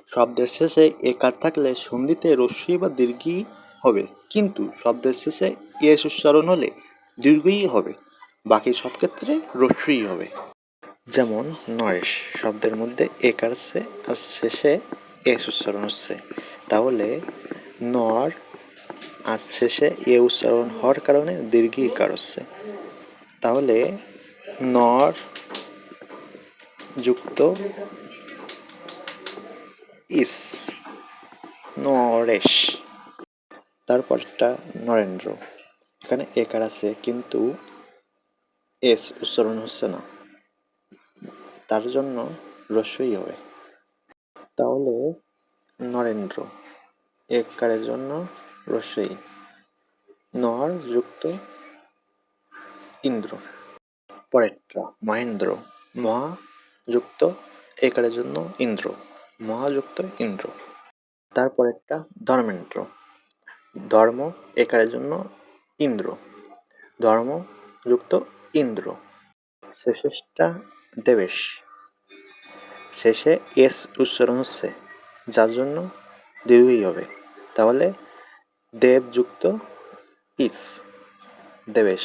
শব্দের শেষে একার থাকলে সন্ধিতে রস্যই বা দীর্ঘই হবে, কিন্তু শব্দের শেষে এস উচ্চারণ হলে দীর্ঘই হবে, বাকি সব ক্ষেত্রে রস্যই হবে। যেমন নরেশ শব্দের মধ্যে একার আছে আর শেষে এস উচ্চারণ হচ্ছে, তাহলে নর আর শেষে এ উচ্চারণ হওয়ার কারণে দীর্ঘ ইকার হচ্ছে, তাহলে নর যুক্ত ইস, নরেশ। তারপরটা নরেন্দ্র, এখানে একার আছে কিন্তু এস উচ্চারণ হচ্ছে না, তার জন্য রস্যই হবে, তাহলে নরেন্দ্র একারের জন্য রস্যই, নর যুক্ত ইন্দ্র। পরেরটা মহেন্দ্র, মহা যুক্ত একারের জন্য ইন্দ্র, মহাযুক্ত ইন্দ্র। তারপরেরটা ধর্মেন্দ্র, ধর্ম একারের জন্য ইন্দ্র, ধর্ম যুক্ত ইন্দ্র। শেষেরটা দেবেশ, শেষে এস উচ্চারণ হচ্ছে, যার জন্য দীর্ঘই হবে, তাহলে দেব যুক্ত ইস, দেবেশ।